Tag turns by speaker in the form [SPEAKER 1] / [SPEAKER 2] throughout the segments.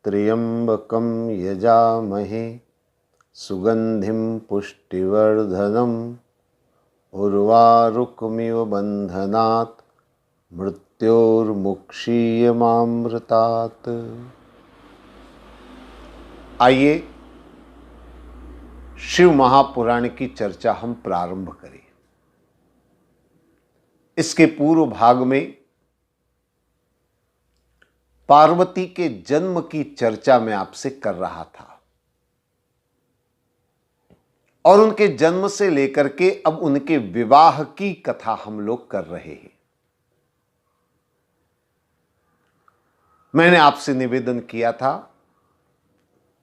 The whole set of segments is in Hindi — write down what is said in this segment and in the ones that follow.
[SPEAKER 1] त्र्यंबकं यजामहे सुगंधिं पुष्टिवर्धनम् उर्वारुकमिव बन्धनात् मृत्योर्मुक्षीयमामृतात्। आइए शिव महापुराण की चर्चा हम प्रारंभ करें। इसके पूर्व भाग में पार्वती के जन्म की चर्चा मैं आपसे कर रहा था और उनके जन्म से लेकर के अब उनके विवाह की कथा हम लोग कर रहे हैं। मैंने आपसे निवेदन किया था,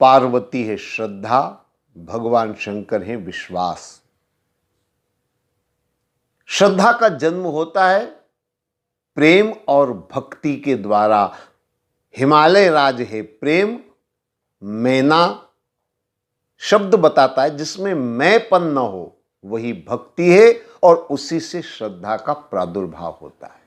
[SPEAKER 1] पार्वती है श्रद्धा, भगवान शंकर है विश्वास। श्रद्धा का जन्म होता है प्रेम और भक्ति के द्वारा। हिमालय राज है प्रेम, मैना शब्द बताता है जिसमें मैंपन न हो, वही भक्ति है और उसी से श्रद्धा का प्रादुर्भाव होता है।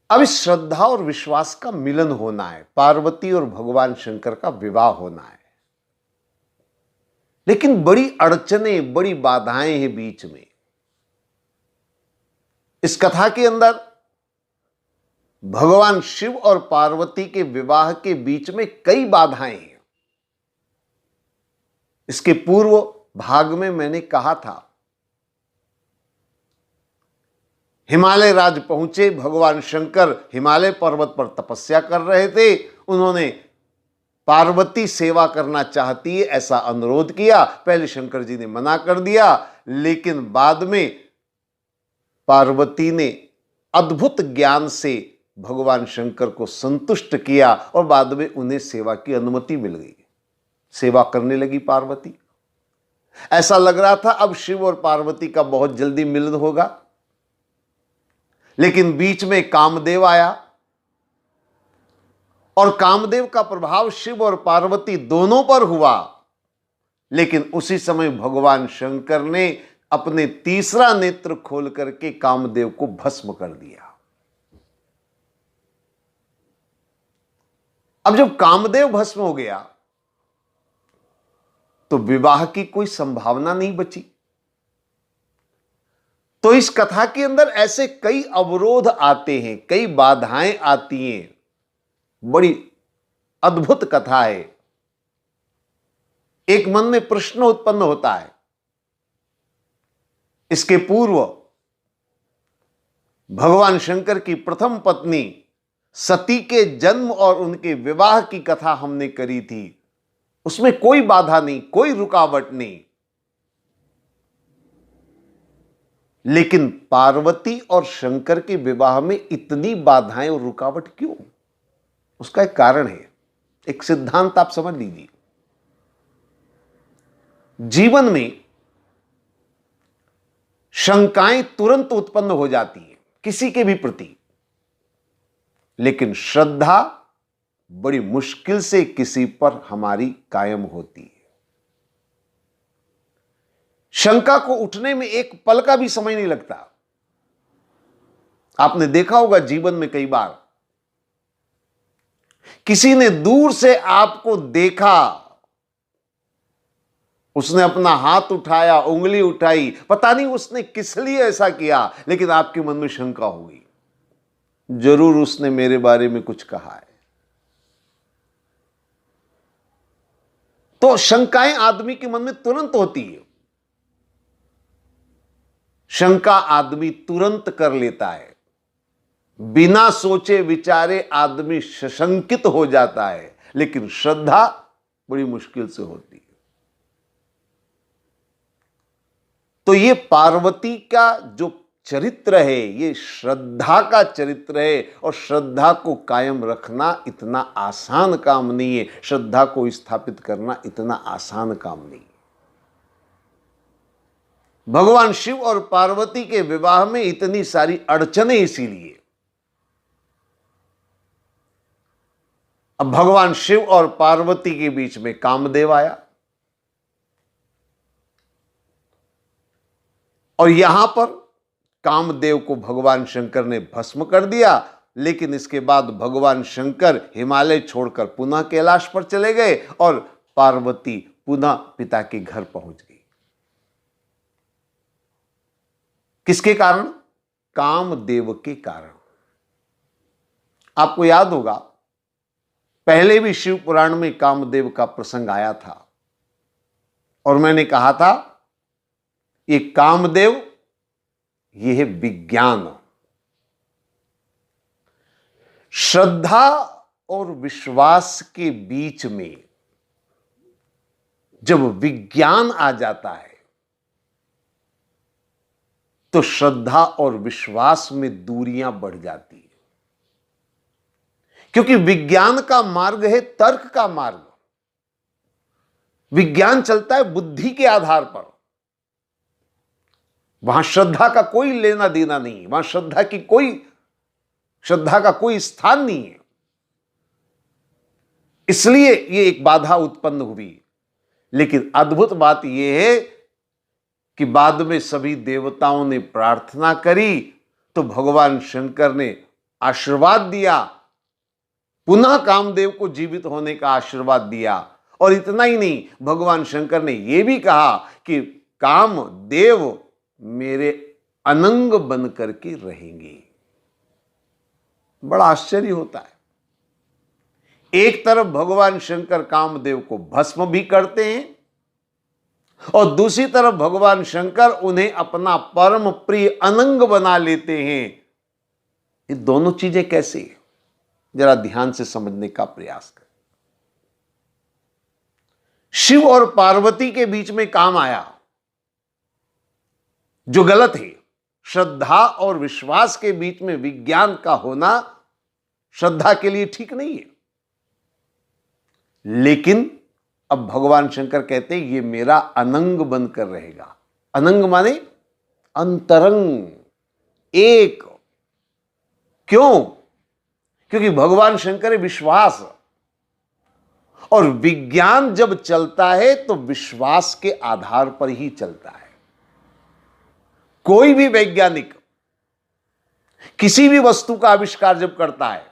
[SPEAKER 1] अब इस श्रद्धा और विश्वास का मिलन होना है, पार्वती और भगवान शंकर का विवाह होना है, लेकिन बड़ी अड़चनें, बड़ी बाधाएं हैं बीच में। इस कथा के अंदर भगवान शिव और पार्वती के विवाह के बीच में कई बाधाएं हैं। इसके पूर्व भाग में मैंने कहा था, हिमालय राज पहुंचे, भगवान शंकर हिमालय पर्वत पर तपस्या कर रहे थे। उन्होंने पार्वती सेवा करना चाहती है ऐसा अनुरोध किया। पहले शंकर जी ने मना कर दिया, लेकिन बाद में पार्वती ने अद्भुत ज्ञान से भगवान शंकर को संतुष्ट किया और बाद में उन्हें सेवा की अनुमति मिल गई। सेवा करने लगी पार्वती। ऐसा लग रहा था अब शिव और पार्वती का बहुत जल्दी मिलन होगा, लेकिन बीच में कामदेव आया और कामदेव का प्रभाव शिव और पार्वती दोनों पर हुआ। लेकिन उसी समय भगवान शंकर ने अपने तीसरा नेत्र खोल करके कामदेव को भस्म कर दिया। अब जब कामदेव भस्म हो गया तो विवाह की कोई संभावना नहीं बची। तो इस कथा के अंदर ऐसे कई अवरोध आते हैं, कई बाधाएं आती हैं। बड़ी अद्भुत कथा है। एक मन में प्रश्न उत्पन्न होता है। इसके पूर्व भगवान शंकर की प्रथम पत्नी सती के जन्म और उनके विवाह की कथा हमने करी थी। उसमें कोई बाधा नहीं, कोई रुकावट नहीं। लेकिन पार्वती और शंकर के विवाह में इतनी बाधाएं और रुकावट क्यों? उसका एक कारण है, एक सिद्धांत आप समझ लीजिए। जीवन में शंकाएं तुरंत उत्पन्न हो जाती हैं किसी के भी प्रति, लेकिन श्रद्धा बड़ी मुश्किल से किसी पर हमारी कायम होती है। शंका को उठने में एक पल का भी समय नहीं लगता। आपने देखा होगा जीवन में कई बार किसी ने दूर से आपको देखा, उसने अपना हाथ उठाया, उंगली उठाई, पता नहीं उसने किस लिए ऐसा किया, लेकिन आपके मन में शंका हुई, जरूर उसने मेरे बारे में कुछ कहा है। तो शंकाएं आदमी के मन में तुरंत होती है। शंका आदमी तुरंत कर लेता है, बिना सोचे विचारे आदमी सशंकित हो जाता है, लेकिन श्रद्धा बड़ी मुश्किल से होती है। तो ये पार्वती का जो चरित्र है, ये श्रद्धा का चरित्र है, और श्रद्धा को कायम रखना इतना आसान काम नहीं है। श्रद्धा को स्थापित करना इतना आसान काम नहीं है। भगवान शिव और पार्वती के विवाह में इतनी सारी अड़चनें इसीलिए। अब भगवान शिव और पार्वती के बीच में कामदेव आया और यहां पर कामदेव को भगवान शंकर ने भस्म कर दिया लेकिन इसके बाद भगवान शंकर हिमालय छोड़कर पुनः कैलाश पर चले गए और पार्वती पुनः पिता के घर पहुंच गई। किसके कारण? कामदेव के कारण। आपको याद होगा पहले भी शिव पुराण में कामदेव का प्रसंग आया था और मैंने कहा था ये कामदेव ये है विज्ञान। श्रद्धा और विश्वास के बीच में जब विज्ञान आ जाता है तो श्रद्धा और विश्वास में दूरियां बढ़ जाती है, क्योंकि विज्ञान का मार्ग है तर्क का मार्ग। विज्ञान चलता है बुद्धि के आधार पर, वहां श्रद्धा का कोई लेना देना नहीं, वहां श्रद्धा का कोई स्थान नहीं है। इसलिए यह एक बाधा उत्पन्न हुई। लेकिन अद्भुत बात यह है कि बाद में सभी देवताओं ने प्रार्थना करी तो भगवान शंकर ने आशीर्वाद दिया, पुनः कामदेव को जीवित होने का आशीर्वाद दिया। और इतना ही नहीं, भगवान शंकर ने यह भी कहा कि कामदेव मेरे अनंग बन करके रहेंगे। बड़ा आश्चर्य होता है, एक तरफ भगवान शंकर कामदेव को भस्म भी करते हैं और दूसरी तरफ भगवान शंकर उन्हें अपना परम प्रिय अनंग बना लेते हैं। ये दोनों चीजें कैसी है, जरा ध्यान से समझने का प्रयास करें। शिव और पार्वती के बीच में काम आया जो गलत है। श्रद्धा और विश्वास के बीच में विज्ञान का होना श्रद्धा के लिए ठीक नहीं है। लेकिन अब भगवान शंकर कहते हैं ये मेरा अनंग बनकर रहेगा। अनंग माने अंतरंग, एक। क्यों? क्योंकि भगवान शंकर है विश्वास, और विज्ञान जब चलता है तो विश्वास के आधार पर ही चलता है। कोई भी वैज्ञानिक किसी भी वस्तु का आविष्कार जब करता है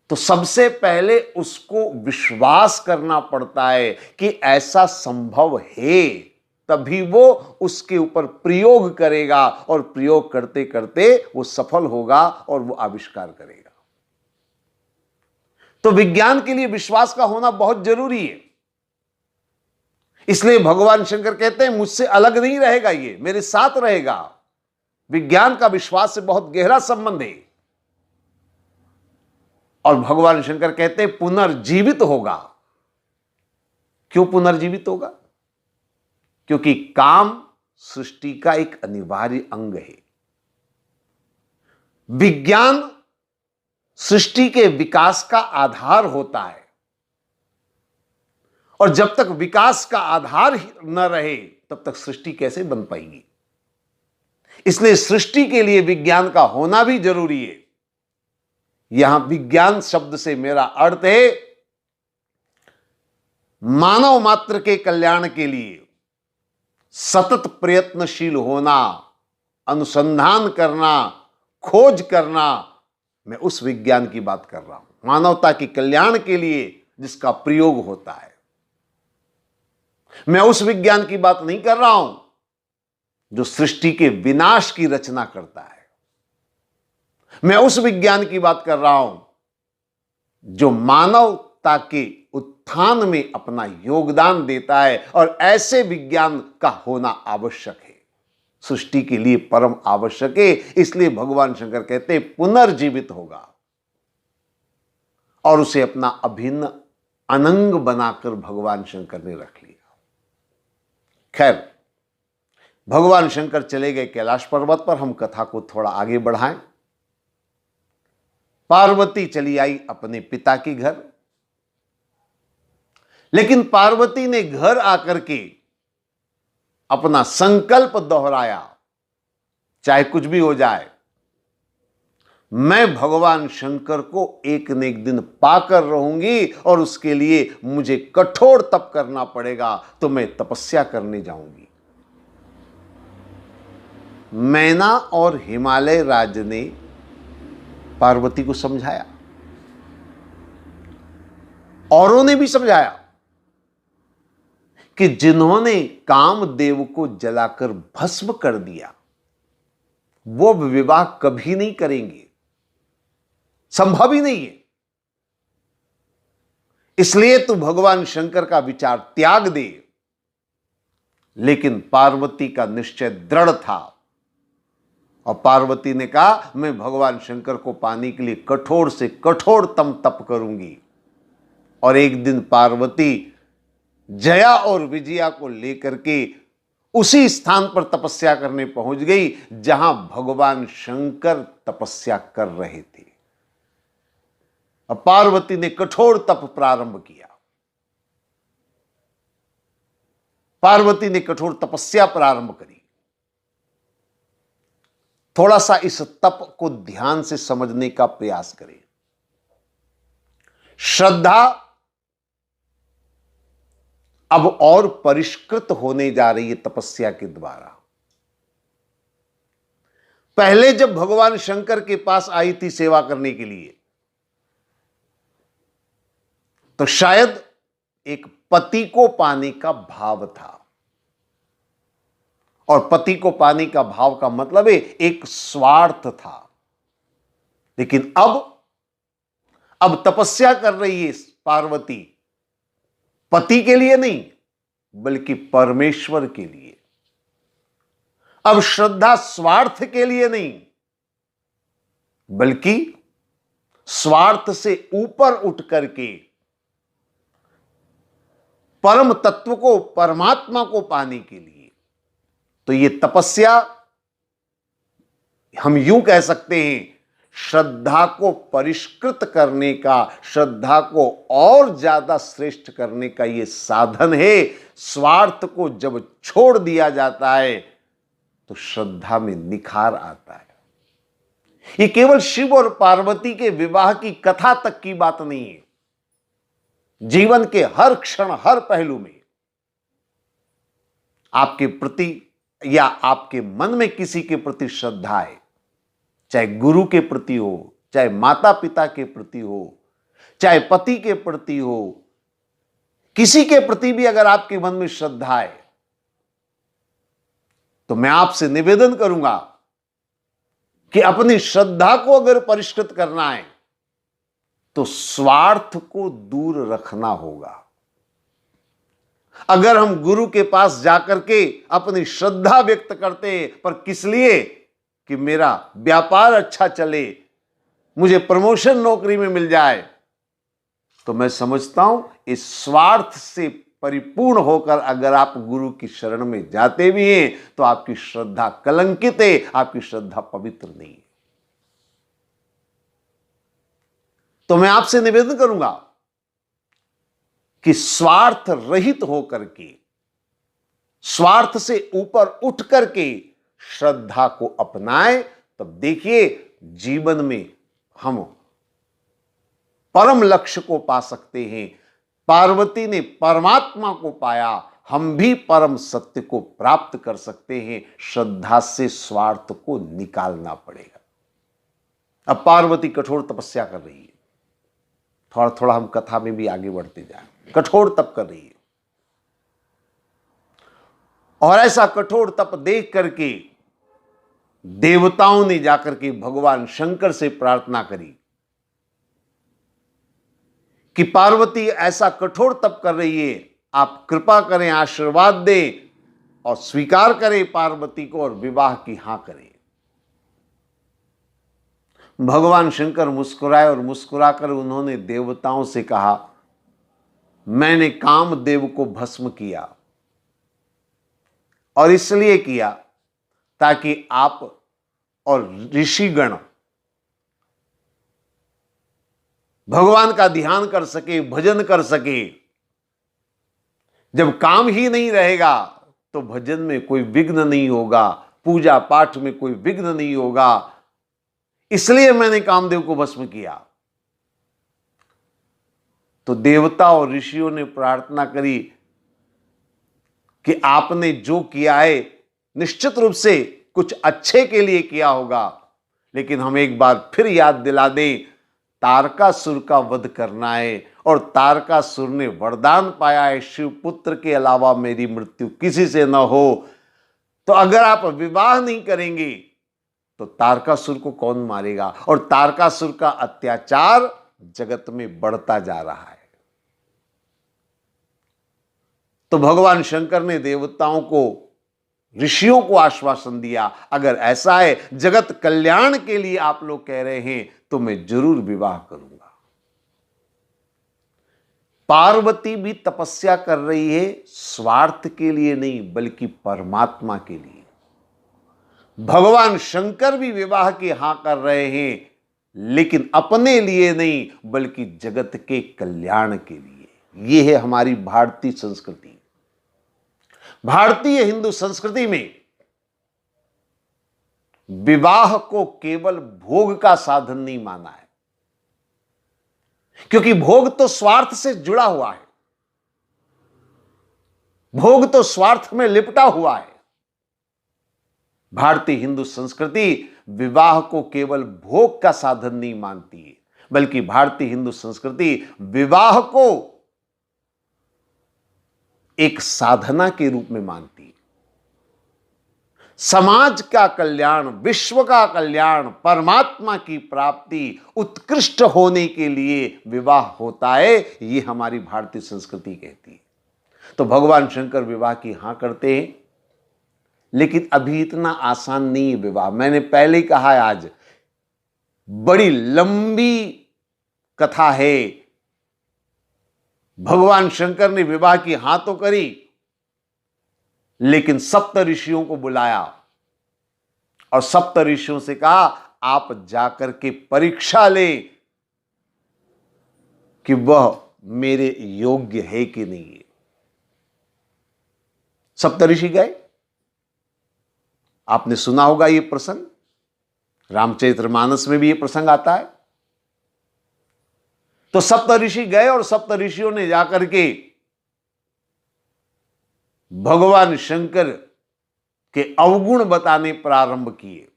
[SPEAKER 1] तो सबसे पहले उसको विश्वास करना पड़ता है कि ऐसा संभव है, तभी वो उसके ऊपर प्रयोग करेगा और प्रयोग करते करते वो सफल होगा और वो आविष्कार करेगा। तो विज्ञान के लिए विश्वास का होना बहुत जरूरी है। इसलिए भगवान शंकर कहते हैं मुझसे अलग नहीं रहेगा, ये मेरे साथ रहेगा। विज्ञान का विश्वास से बहुत गहरा संबंध है। और भगवान शंकर कहते हैं पुनर्जीवित होगा। क्यों पुनर्जीवित होगा? क्योंकि काम सृष्टि का एक अनिवार्य अंग है। विज्ञान सृष्टि के विकास का आधार होता है, और जब तक विकास का आधार न रहे तब तक सृष्टि कैसे बन पाएगी। इसलिए सृष्टि के लिए विज्ञान का होना भी जरूरी है। यहां विज्ञान शब्द से मेरा अर्थ है मानव मात्र के कल्याण के लिए सतत प्रयत्नशील होना, अनुसंधान करना, खोज करना। मैं उस विज्ञान की बात कर रहा हूं, मानवता के कल्याण के लिए जिसका प्रयोग होता है। मैं उस विज्ञान की बात नहीं कर रहा हूं जो सृष्टि के विनाश की रचना करता है। मैं उस विज्ञान की बात कर रहा हूं जो मानवता के उत्थान में अपना योगदान देता है, और ऐसे विज्ञान का होना आवश्यक है, सृष्टि के लिए परम आवश्यक है। इसलिए भगवान शंकर कहते हैं पुनर्जीवित होगा, और उसे अपना अभिन्न अनंग बनाकर भगवान शंकर ने रख लिया। खैर, भगवान शंकर चले गए कैलाश पर्वत पर। हम कथा को थोड़ा आगे बढ़ाएं। पार्वती चली आई अपने पिता के घर, लेकिन पार्वती ने घर आकर के अपना संकल्प दोहराया, चाहे कुछ भी हो जाए, मैं भगवान शंकर को एक न एक दिन पाकर रहूंगी, और उसके लिए मुझे कठोर तप करना पड़ेगा, तो मैं तपस्या करने जाऊंगी। मैना और हिमालय राज ने पार्वती को समझाया, औरों ने भी समझाया कि जिन्होंने कामदेव को जलाकर भस्म कर दिया वो विवाह कभी नहीं करेंगे, संभव ही नहीं है। इसलिए तू भगवान शंकर का विचार त्याग दे। लेकिन पार्वती का निश्चय दृढ़ था और पार्वती ने कहा मैं भगवान शंकर को पाने के लिए कठोर से कठोरतम तप करूंगी। और एक दिन पार्वती जया और विजया को लेकर के उसी स्थान पर तपस्या करने पहुंच गई जहां भगवान शंकर तपस्या कर रहे थे। अब पार्वती ने कठोर तप प्रारंभ किया, पार्वती ने कठोर तपस्या प्रारंभ करी। थोड़ा सा इस तप को ध्यान से समझने का प्रयास करें। श्रद्धा अब और परिष्कृत होने जा रही है तपस्या के द्वारा। पहले जब भगवान शंकर के पास आई थी सेवा करने के लिए तो शायद एक पति को पाने का भाव था, और पति को पाने का भाव का मतलब है एक स्वार्थ था। लेकिन अब तपस्या कर रही है पार्वती पति के लिए नहीं बल्कि परमेश्वर के लिए। अब श्रद्धा स्वार्थ के लिए नहीं बल्कि स्वार्थ से ऊपर उठ करके परम तत्व को, परमात्मा को पाने के लिए। तो ये तपस्या हम यूं कह सकते हैं श्रद्धा को परिष्कृत करने का, श्रद्धा को और ज्यादा श्रेष्ठ करने का ये साधन है। स्वार्थ को जब छोड़ दिया जाता है तो श्रद्धा में निखार आता है। ये केवल शिव और पार्वती के विवाह की कथा तक की बात नहीं है। जीवन के हर क्षण, हर पहलू में आपके प्रति या आपके मन में किसी के प्रति श्रद्धा है, चाहे गुरु के प्रति हो, चाहे माता पिता के प्रति हो, चाहे पति के प्रति हो, किसी के प्रति भी अगर आपके मन में श्रद्धा है तो मैं आपसे निवेदन करूंगा कि अपनी श्रद्धा को अगर परिष्कृत करना है तो स्वार्थ को दूर रखना होगा। अगर हम गुरु के पास जाकर के अपनी श्रद्धा व्यक्त करते हैं पर किस लिए कि मेरा व्यापार अच्छा चले, मुझे प्रमोशन नौकरी में मिल जाए, तो मैं समझता हूं इस स्वार्थ से परिपूर्ण होकर अगर आप गुरु की शरण में जाते भी हैं तो आपकी श्रद्धा कलंकित है, आपकी श्रद्धा पवित्र नहीं है। तो मैं आपसे निवेदन करूंगा कि स्वार्थ रहित होकर के, स्वार्थ से ऊपर उठ करके श्रद्धा को अपनाएं। तब देखिए जीवन में हम परम लक्ष्य को पा सकते हैं। पार्वती ने परमात्मा को पाया, हम भी परम सत्य को प्राप्त कर सकते हैं। श्रद्धा से स्वार्थ को निकालना पड़ेगा। अब पार्वती कठोर तपस्या कर रही है। थोड़ा थोड़ा हम कथा में भी आगे बढ़ते जाएं। कठोर तप कर रही है और ऐसा कठोर तप देख करके देवताओं ने जाकर के भगवान शंकर से प्रार्थना करी कि पार्वती ऐसा कठोर तप कर रही है, आप कृपा करें, आशीर्वाद दें और स्वीकार करें पार्वती को और विवाह की हां करें। भगवान शंकर मुस्कुराए और मुस्कुराकर उन्होंने देवताओं से कहा, मैंने कामदेव को भस्म किया और इसलिए किया ताकि आप और ऋषिगण भगवान का ध्यान कर सके, भजन कर सके। जब काम ही नहीं रहेगा तो भजन में कोई विघ्न नहीं होगा, पूजा पाठ में कोई विघ्न नहीं होगा। इसलिए मैंने कामदेव को भस्म किया। तो देवता और ऋषियों ने प्रार्थना करी कि आपने जो किया है निश्चित रूप से कुछ अच्छे के लिए किया होगा, लेकिन हम एक बार फिर याद दिला दें, तारकासुर का वध करना है और तारकासुर ने वरदान पाया है, शिवपुत्र के अलावा मेरी मृत्यु किसी से न हो। तो अगर आप विवाह नहीं करेंगे तो तारकासुर को कौन मारेगा? और तारकासुर का अत्याचार जगत में बढ़ता जा रहा है। तो भगवान शंकर ने देवताओं को, ऋषियों को आश्वासन दिया, अगर ऐसा है, जगत कल्याण के लिए आप लोग कह रहे हैं, तो मैं जरूर विवाह करूंगा। पार्वती भी तपस्या कर रही है, स्वार्थ के लिए नहीं बल्कि परमात्मा के लिए। भगवान शंकर भी विवाह की हां कर रहे हैं, लेकिन अपने लिए नहीं बल्कि जगत के कल्याण के लिए। यह है हमारी भारतीय संस्कृति। भारतीय हिंदू संस्कृति में विवाह को केवल भोग का साधन नहीं माना है, क्योंकि भोग तो स्वार्थ से जुड़ा हुआ है, भोग तो स्वार्थ में लिपटा हुआ है। भारतीय हिंदू संस्कृति विवाह को केवल भोग का साधन नहीं मानती है, बल्कि भारतीय हिंदू संस्कृति विवाह को एक साधना के रूप में मानती है। समाज का कल्याण, विश्व का कल्याण, परमात्मा की प्राप्ति, उत्कृष्ट होने के लिए विवाह होता है, यह हमारी भारतीय संस्कृति कहती है। तो भगवान शंकर विवाह की हां करते हैं, लेकिन अभी इतना आसान नहीं है विवाह। मैंने पहले ही कहा है, आज बड़ी लंबी कथा है। भगवान शंकर ने विवाह की हां तो करी, लेकिन सप्त ऋषियों को बुलाया और सप्त ऋषियों से कहा, आप जाकर के परीक्षा ले कि वह मेरे योग्य है कि नहीं है। सप्त ऋषि गए। आपने सुना होगा यह प्रसंग, रामचरितमानस में भी यह प्रसंग आता है। तो सप्त ऋषि गए और सप्त ऋषियों ने जाकर के भगवान शंकर के अवगुण बताने प्रारंभ किए।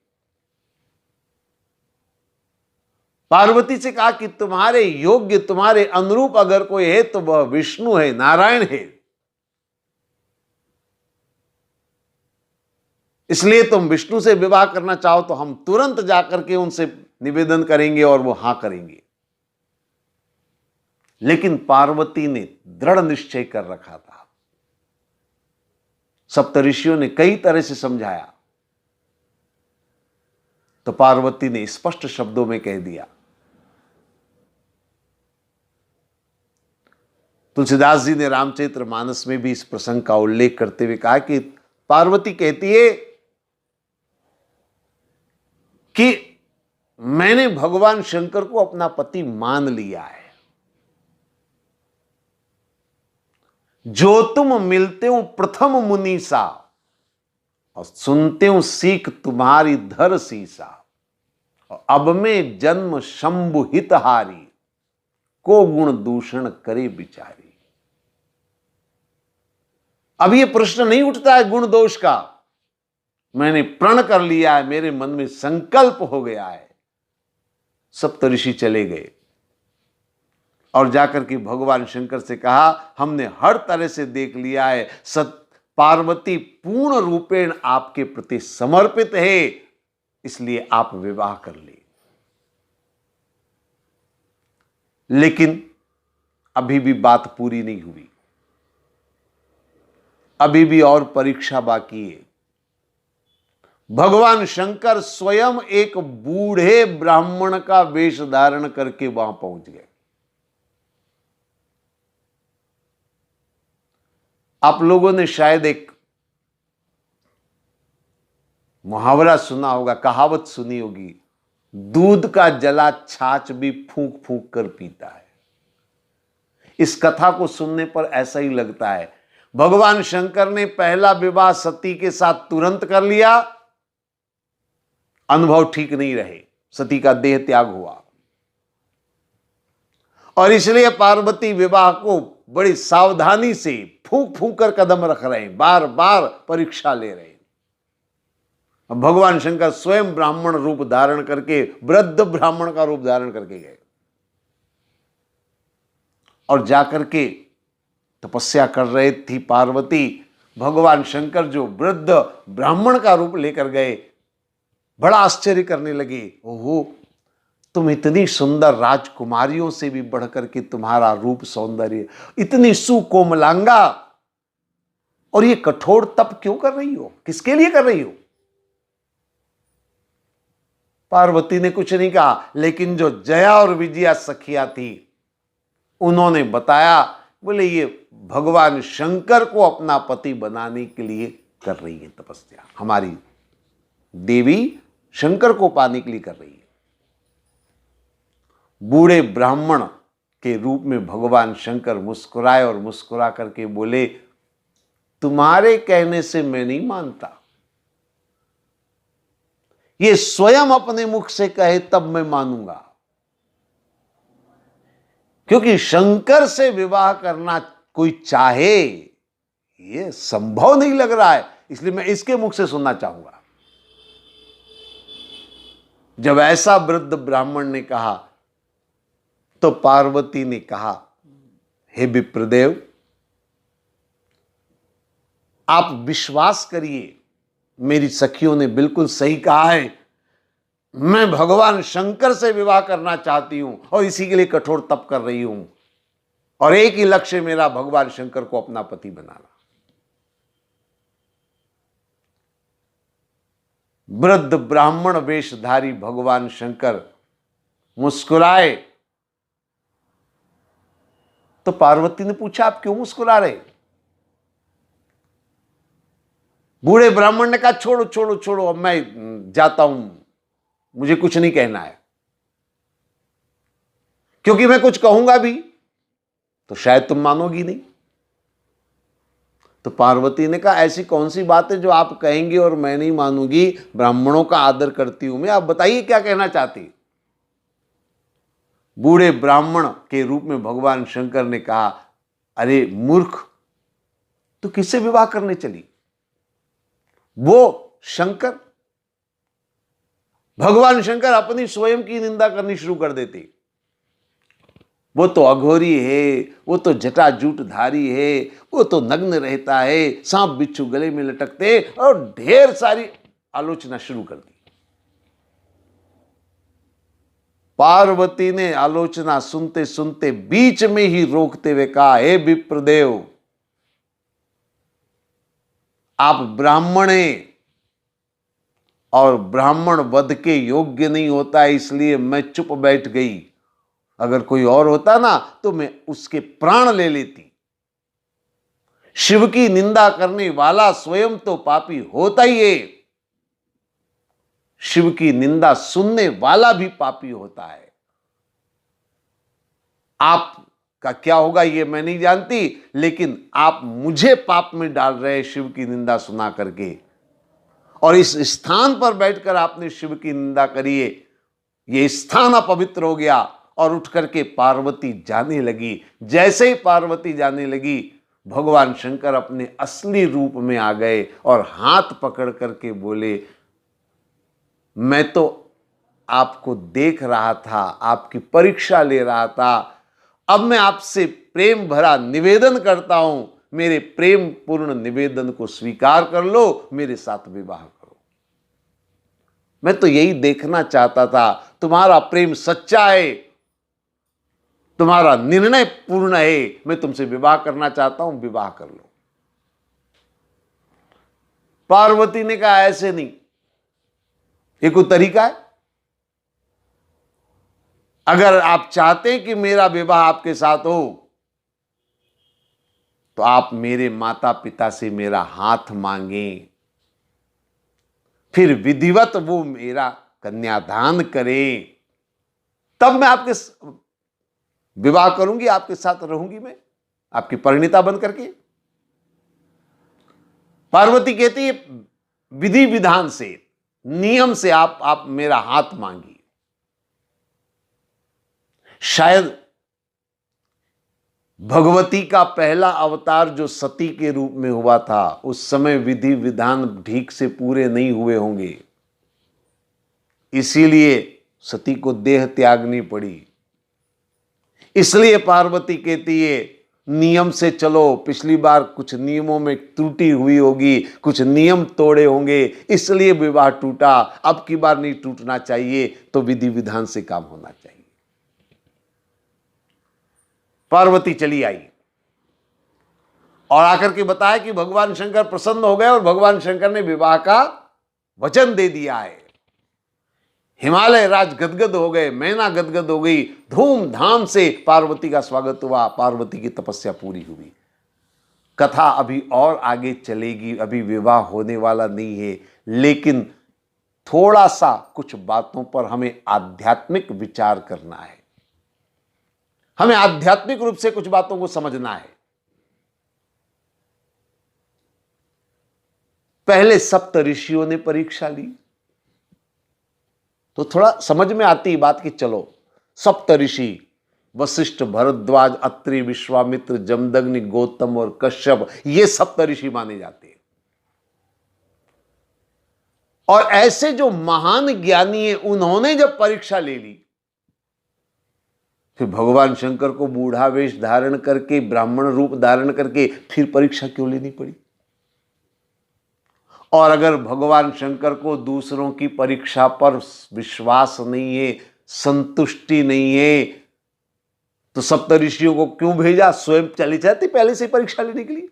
[SPEAKER 1] पार्वती से कहा कि तुम्हारे योग्य, तुम्हारे अनुरूप अगर कोई है तो वह विष्णु है, नारायण है, इसलिए तुम विष्णु से विवाह करना चाहो तो हम तुरंत जाकर के उनसे निवेदन करेंगे और वो हां करेंगे। लेकिन पार्वती ने दृढ़ निश्चय कर रखा था। सप्तऋषियों ने कई तरह से समझाया, तो पार्वती ने स्पष्ट शब्दों में कह दिया। तुलसीदास जी ने रामचरितमानस में भी इस प्रसंग का उल्लेख करते हुए कहा कि पार्वती कहती है कि मैंने भगवान शंकर को अपना पति मान लिया है। जो तुम मिलते हो प्रथम मुनीसा और सुनते हो सीख तुम्हारी धर सीसा, और अब में जन्म शंभु हितहारी, को गुण दूषण करे बिचारी। अब यह प्रश्न नहीं उठता है गुण दोष का। मैंने प्रण कर लिया है, मेरे मन में संकल्प हो गया है। सप्तऋषि चले गए और जाकर के भगवान शंकर से कहा, हमने हर तरह से देख लिया है, पार्वती पूर्ण रूपेण आपके प्रति समर्पित है, इसलिए आप विवाह कर ले। लेकिन अभी भी बात पूरी नहीं हुई, अभी भी और परीक्षा बाकी है। भगवान शंकर स्वयं एक बूढ़े ब्राह्मण का वेश धारण करके वहां पहुंच गए। आप लोगों ने शायद एक मुहावरा सुना होगा, कहावत सुनी होगी, दूध का जला छाछ भी फूंक फूंक कर पीता है। इस कथा को सुनने पर ऐसा ही लगता है। भगवान शंकर ने पहला विवाह सती के साथ तुरंत कर लिया, अनुभव ठीक नहीं रहे, सती का देह त्याग हुआ, और इसलिए पार्वती विवाह को बड़ी सावधानी से फूंक फूंक कर कदम रख रहे हैं, बार बार परीक्षा ले रहे हैं। अब भगवान शंकर स्वयं ब्राह्मण रूप धारण करके, वृद्ध ब्राह्मण का रूप धारण करके गए और जाकर के तपस्या कर रहे थी पार्वती। भगवान शंकर जो वृद्ध ब्राह्मण का रूप लेकर गए, बड़ा आश्चर्य करने लगे। ओहो, तुम इतनी सुंदर राजकुमारियों से भी बढ़कर के तुम्हारा रूप सौंदर्य, इतनी सुकोमलांगा, और ये कठोर तप क्यों कर रही हो, किसके लिए कर रही हो? पार्वती ने कुछ नहीं कहा, लेकिन जो जया और विजया सखिया थी उन्होंने बताया, बोले ये भगवान शंकर को अपना पति बनाने के लिए कर रही है तपस्या, हमारी देवी शंकर को पाने के लिए कर रही है। बूढ़े ब्राह्मण के रूप में भगवान शंकर मुस्कुराए और मुस्कुरा करके बोले, तुम्हारे कहने से मैं नहीं मानता, ये स्वयं अपने मुख से कहे तब मैं मानूंगा, क्योंकि शंकर से विवाह करना कोई चाहे ये संभव नहीं लग रहा है, इसलिए मैं इसके मुख से सुनना चाहूंगा। जब ऐसा वृद्ध ब्राह्मण ने कहा तो पार्वती ने कहा, हे विप्रदेव, आप विश्वास करिए, मेरी सखियों ने बिल्कुल सही कहा है, मैं भगवान शंकर से विवाह करना चाहती हूं और इसी के लिए कठोर तप कर रही हूं, और एक ही लक्ष्य मेरा भगवान शंकर को अपना पति बनाना। वृद्ध ब्राह्मण वेशधारी भगवान शंकर मुस्कुराए तो पार्वती ने पूछा, आप क्यों मुस्कुरा रहे? बूढ़े ब्राह्मण ने कहा, छोड़ो छोड़ो छोड़ो, अब मैं जाता हूं, मुझे कुछ नहीं कहना है, क्योंकि मैं कुछ कहूंगा भी तो शायद तुम मानोगी नहीं। तो पार्वती ने कहा, ऐसी कौन सी बात है जो आप कहेंगे और मैं नहीं मानूंगी? ब्राह्मणों का आदर करती हूं मैं, आप बताइए क्या कहना चाहती। बूढ़े ब्राह्मण के रूप में भगवान शंकर ने कहा, अरे मूर्ख, तू किससे विवाह करने चली? वो शंकर, भगवान शंकर अपनी स्वयं की निंदा करनी शुरू कर देते। वो तो अघोरी है, वो तो जटाजूटधारी है, वो तो नग्न रहता है, सांप बिच्छू गले में लटकते, और ढेर सारी आलोचना शुरू कर दी। पार्वती ने आलोचना सुनते सुनते बीच में ही रोकते हुए कहा, हे विप्रदेव, आप ब्राह्मण हैं और ब्राह्मण वध के योग्य नहीं होता है, इसलिए मैं चुप बैठ गई। अगर कोई और होता ना तो मैं उसके प्राण ले लेती। शिव की निंदा करने वाला स्वयं तो पापी होता ही है, शिव की निंदा सुनने वाला भी पापी होता है। आपका क्या होगा ये मैं नहीं जानती, लेकिन आप मुझे पाप में डाल रहे शिव की निंदा सुना करके, और इस स्थान पर बैठकर आपने शिव की निंदा करी है, ये स्थान अपवित्र हो गया। और उठ करके पार्वती जाने लगी। जैसे ही पार्वती जाने लगी, भगवान शंकर अपने असली रूप में आ गए और हाथ पकड़ करके बोले, मैं तो आपको देख रहा था, आपकी परीक्षा ले रहा था, अब मैं आपसे प्रेम भरा निवेदन करता हूं, मेरे प्रेम पूर्ण निवेदन को स्वीकार कर लो, मेरे साथ विवाह करो। मैं तो यही देखना चाहता था, तुम्हारा प्रेम सच्चा है, तुम्हारा निर्णय पूर्ण है, मैं तुमसे विवाह करना चाहता हूं, विवाह कर लो। पार्वती ने कहा, ऐसे नहीं, ये कोई तरीका है? अगर आप चाहते हैं कि मेरा विवाह आपके साथ हो तो आप मेरे माता पिता से मेरा हाथ मांगें, फिर विधिवत वो मेरा कन्यादान करें, तब मैं आपके विवाह करूंगी, आपके साथ रहूंगी, मैं आपकी परिणीता बन करके। पार्वती कहती है, विधि विधान से, नियम से आप मेरा हाथ मांगिए। शायद भगवती का पहला अवतार जो सती के रूप में हुआ था, उस समय विधि विधान ठीक से पूरे नहीं हुए होंगे, इसीलिए सती को देह त्यागनी पड़ी। इसलिए पार्वती कहती है नियम से चलो, पिछली बार कुछ नियमों में त्रुटि हुई होगी, कुछ नियम तोड़े होंगे, इसलिए विवाह टूटा, अब की बार नहीं टूटना चाहिए, तो विधि विधान से काम होना चाहिए। पार्वती चली आई और आकर के बताया कि भगवान शंकर प्रसन्न हो गए और भगवान शंकर ने विवाह का वचन दे दिया है। हिमालय राज गदगद हो गए, मैना गदगद हो गई, धूमधाम से पार्वती का स्वागत हुआ, पार्वती की तपस्या पूरी हुई। कथा अभी और आगे चलेगी, अभी विवाह होने वाला नहीं है, लेकिन थोड़ा सा कुछ बातों पर हमें आध्यात्मिक विचार करना है, हमें आध्यात्मिक रूप से कुछ बातों को समझना है। पहले सप्त ऋषियों ने परीक्षा ली तो थोड़ा समझ में आती है बात कि चलो, सप्त ऋषि वशिष्ठ, भरद्वाज, अत्रि, विश्वामित्र, जमदग्नि, गौतम और कश्यप, ये सप्त ऋषि माने जाते हैं। और ऐसे जो महान ज्ञानी है, उन्होंने जब परीक्षा ले ली, फिर भगवान शंकर को बूढ़ा वेश धारण करके, ब्राह्मण रूप धारण करके फिर परीक्षा क्यों लेनी पड़ी? और अगर भगवान शंकर को दूसरों की परीक्षा पर विश्वास नहीं है, संतुष्टि नहीं है, तो सप्तऋषियों को क्यों भेजा? स्वयं चली जाती पहले से परीक्षा लेने के लिए।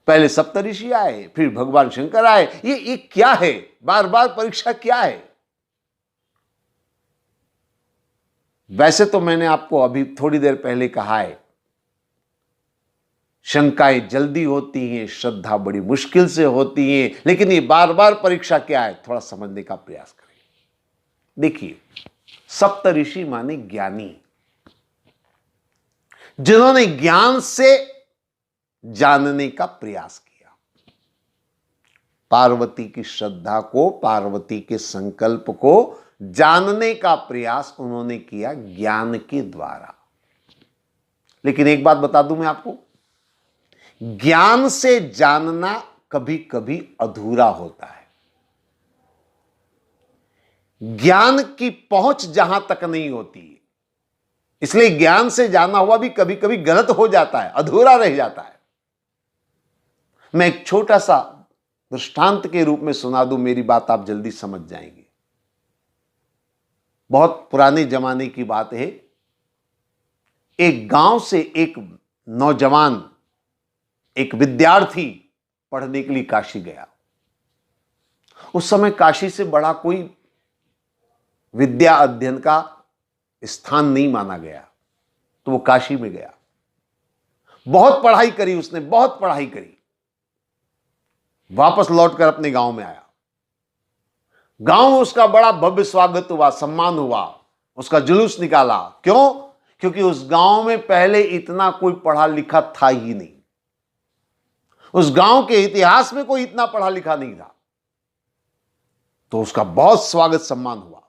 [SPEAKER 1] पहले सप्तऋषि आए, फिर भगवान शंकर आए। ये क्या है? बार बार परीक्षा क्या है? वैसे तो मैंने आपको अभी थोड़ी देर पहले कहा है, शंकाएं जल्दी होती हैं, श्रद्धा बड़ी मुश्किल से होती है, लेकिन ये बार बार परीक्षा क्या है, थोड़ा समझने का प्रयास करें। देखिए, सप्त ऋषि माने ज्ञानी, जिन्होंने ज्ञान से जानने का प्रयास किया। पार्वती की श्रद्धा को, पार्वती के संकल्प को जानने का प्रयास उन्होंने किया ज्ञान के द्वारा। लेकिन एक बात बता दूं मैं आपको, ज्ञान से जानना कभी कभी अधूरा होता है। ज्ञान की पहुंच जहां तक नहीं होती है, इसलिए ज्ञान से जाना हुआ भी कभी कभी गलत हो जाता है, अधूरा रह जाता है। मैं एक छोटा सा दृष्टांत के रूप में सुना दूं, मेरी बात आप जल्दी समझ जाएंगे। बहुत पुराने जमाने की बात है। एक गांव से एक नौजवान, एक विद्यार्थी पढ़ने के लिए काशी गया। उस समय काशी से बड़ा कोई विद्या अध्ययन का स्थान नहीं माना गया, तो वो काशी में गया। बहुत पढ़ाई करी उसने, बहुत पढ़ाई करी। वापस लौटकर अपने गांव में आया। गांव में उसका बड़ा भव्य स्वागत हुआ, सम्मान हुआ, उसका जुलूस निकाला। क्यों? क्योंकि उस गांव में पहले इतना कोई पढ़ा लिखा था ही नहीं। उस गांव के इतिहास में कोई इतना पढ़ा लिखा नहीं था, तो उसका बहुत स्वागत सम्मान हुआ।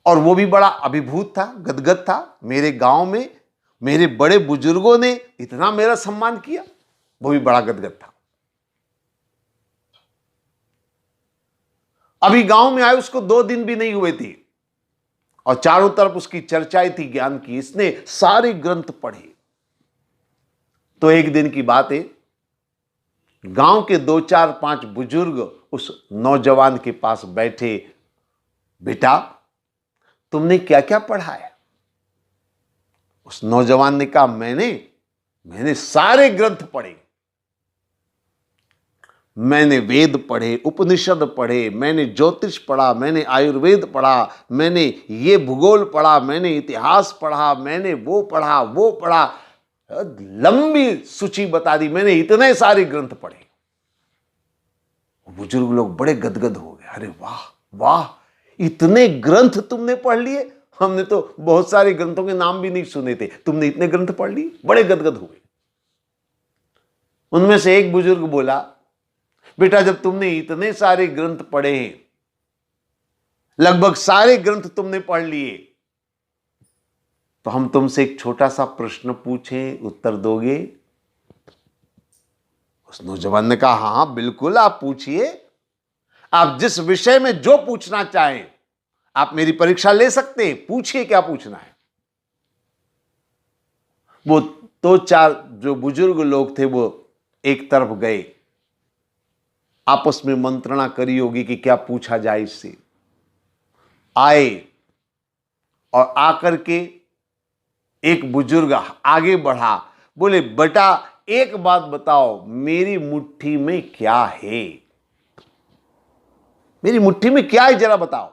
[SPEAKER 1] और वो भी बड़ा अभिभूत था, गदगद था। मेरे गांव में मेरे बड़े बुजुर्गों ने इतना मेरा सम्मान किया, वो भी बड़ा गदगद था। अभी गांव में आए उसको 2 दिन भी नहीं हुए थे, और चारों तरफ उसकी चर्चाएं थी ज्ञान की। इसने सारे ग्रंथ पढ़े। तो एक दिन की बात है, गांव के 2, 4, 5 बुजुर्ग उस नौजवान के पास बैठे। बेटा, तुमने क्या क्या पढ़ा है? उस नौजवान ने कहा, मैंने सारे ग्रंथ पढ़े। मैंने वेद पढ़े, उपनिषद पढ़े, मैंने ज्योतिष पढ़ा, मैंने आयुर्वेद पढ़ा, मैंने ये भूगोल पढ़ा, मैंने इतिहास पढ़ा, मैंने वो पढ़ा। लंबी सूची बता दी, मैंने इतने सारे ग्रंथ पढ़े। बुजुर्ग लोग बड़े गदगद हो गए। अरे वाह वाह, इतने ग्रंथ तुमने पढ़ लिए? हमने तो बहुत सारे ग्रंथों के नाम भी नहीं सुने थे, तुमने इतने ग्रंथ पढ़ लिए? बड़े गदगद हुए। उनमें से एक बुजुर्ग बोला, बेटा, जब तुमने इतने सारे ग्रंथ पढ़े हैं, लगभग सारे ग्रंथ तुमने पढ़ लिए, तो हम तुमसे एक छोटा सा प्रश्न पूछें, उत्तर दोगे? उस नौजवान ने कहा, हाँ बिल्कुल आप पूछिए, आप जिस विषय में जो पूछना चाहें आप मेरी परीक्षा ले सकते हैं, पूछिए क्या पूछना है। वो दो चार जो बुजुर्ग लोग थे वो एक तरफ गए, आपस में मंत्रणा करी होगी कि क्या पूछा जाए इससे। आए और आकर के एक बुजुर्ग आगे बढ़ा, बोले बेटा एक बात बताओ, मेरी मुट्ठी में क्या है? मेरी मुट्ठी में क्या है जरा बताओ।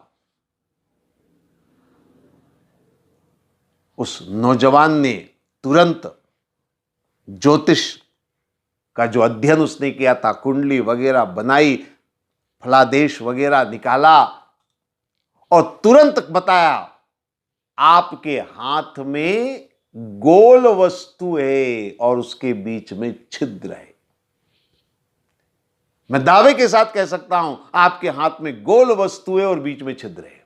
[SPEAKER 1] उस नौजवान ने तुरंत ज्योतिष का जो अध्ययन उसने किया था, कुंडली वगैरह बनाई, फलादेश वगैरह निकाला और तुरंत बताया, आपके हाथ में गोल वस्तु है और उसके बीच में छिद्र है। मैं दावे के साथ कह सकता हूं आपके हाथ में गोल वस्तु है और बीच में छिद्र है।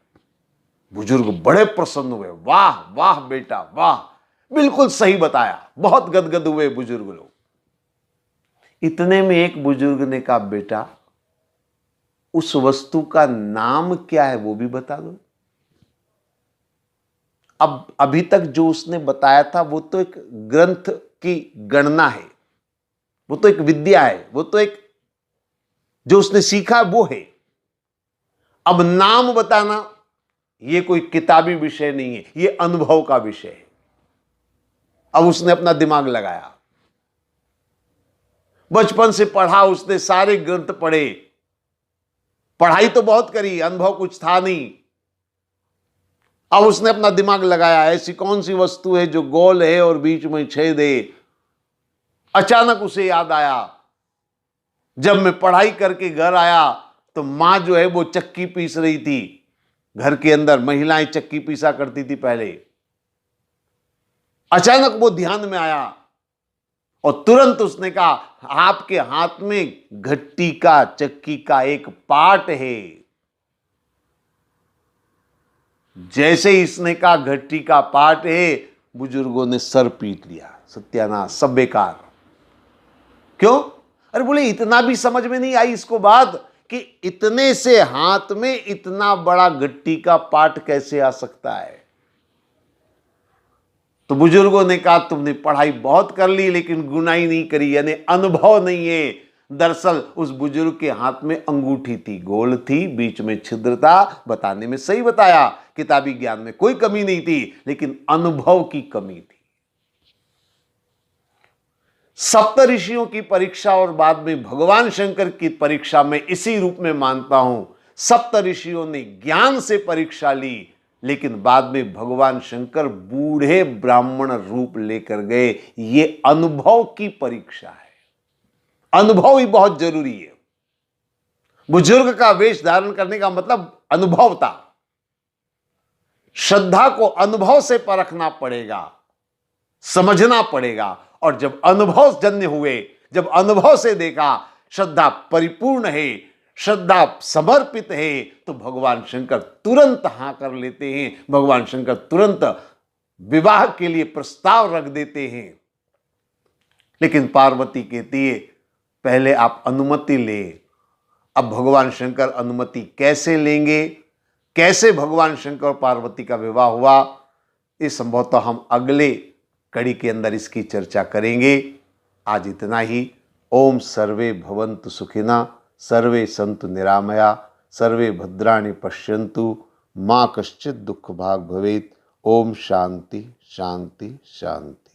[SPEAKER 1] बुजुर्ग बड़े प्रसन्न हुए, वाह वाह बेटा वाह, बिल्कुल सही बताया। बहुत गदगद हुए बुजुर्ग लोग। इतने में एक बुजुर्ग ने कहा, बेटा उस वस्तु का नाम क्या है वो भी बता दो। अब अभी तक जो उसने बताया था वो तो एक ग्रंथ की गणना है, वो तो एक विद्या है, वो तो एक जो उसने सीखा वो है। अब नाम बताना ये कोई किताबी विषय नहीं है, ये अनुभव का विषय है। अब उसने अपना दिमाग लगाया, बचपन से पढ़ा उसने, सारे ग्रंथ पढ़े, पढ़ाई तो बहुत करी, अनुभव कुछ था नहीं। अब उसने अपना दिमाग लगाया, ऐसी कौन सी वस्तु है जो गोल है और बीच में छेद है। अचानक उसे याद आया, जब मैं पढ़ाई करके घर आया तो मां जो है वो चक्की पीस रही थी। घर के अंदर महिलाएं चक्की पीसा करती थी पहले। अचानक वो ध्यान में आया और तुरंत उसने कहा, आपके हाथ में घट्टी का, चक्की का एक पार्ट है। जैसे ही इसने कहा घट्टी का पार्ट है, बुजुर्गों ने सर पीट लिया, सत्यानाश, सब बेकार। क्यों? अरे बोले इतना भी समझ में नहीं आई इसको बात कि इतने से हाथ में इतना बड़ा घट्टी का पार्ट कैसे आ सकता है। तो बुजुर्गों ने कहा, तुमने पढ़ाई बहुत कर ली लेकिन गुनाही नहीं करी, यानी अनुभव नहीं है। दरअसल उस बुजुर्ग के हाथ में अंगूठी थी, गोल थी, बीच में छिद्र था। बताने में सही बताया, किताबी ज्ञान में कोई कमी नहीं थी, लेकिन अनुभव की कमी थी। सप्तऋषियों की परीक्षा और बाद में भगवान शंकर की परीक्षा में इसी रूप में मानता हूं। सप्तऋषियों ने ज्ञान से परीक्षा ली, लेकिन बाद में भगवान शंकर बूढ़े ब्राह्मण रूप लेकर गए। ये अनुभव की परीक्षा है। अनुभव ही बहुत जरूरी है। बुजुर्ग का वेश धारण करने का मतलब अनुभव था। श्रद्धा को अनुभव से परखना पड़ेगा, समझना पड़ेगा। और जब अनुभव जन्य हुए, जब अनुभव से देखा श्रद्धा परिपूर्ण है, श्रद्धा समर्पित है, तो भगवान शंकर तुरंत हां कर लेते हैं। भगवान शंकर तुरंत विवाह के लिए प्रस्ताव रख देते हैं। लेकिन पार्वती कहती है, पहले आप अनुमति ले। अब भगवान शंकर अनुमति कैसे लेंगे, कैसे भगवान शंकर और पार्वती का विवाह हुआ, इस संभवतः हम अगले कड़ी के अंदर इसकी चर्चा करेंगे। आज इतना ही। ओम सर्वे भवन्तु सुखिना, सर्वे सन्तु निरामया, सर्वे भद्राणि पश्यन्तु, मां कश्चित् दुःख भाग् भवेत्। ओम शांति शांति शांति।